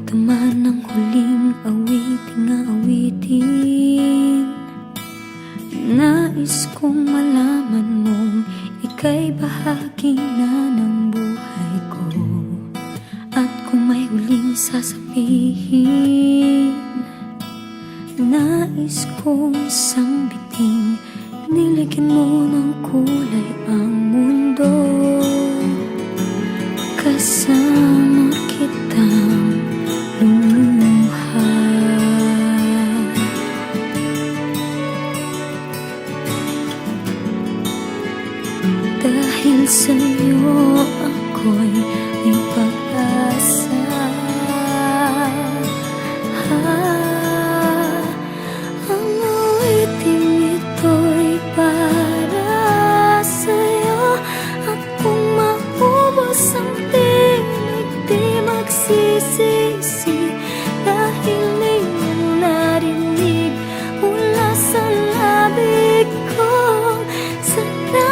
Naramdaman ng huling awiting. Nais kong malaman mong ika'y bahagi na ng buhay ko. At kung may huling sasabihin, nais kong isang biting nilagyan mo ng kulay ang mundo. Kasama kitang lumuha. Dahil sa'yo ako'y may pag-asa. Ang awiting ito'y para sa'yo. At kung maubos ang tinig, di magsisisi. Dahil di mo narinig mula sa labi ko. Salamat,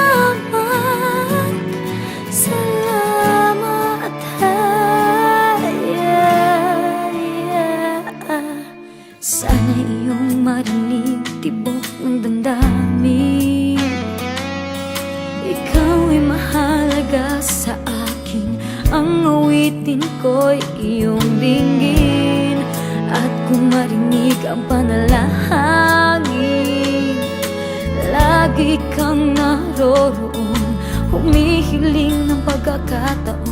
sana iyong marinig tibok ng damdamin. Ikaw ay mahalaga sa akin. Ang awitin ko'y iyong dinggin. At kung marinig ang panalangin, lagi kang naroroon, humihiling ng pagkakataon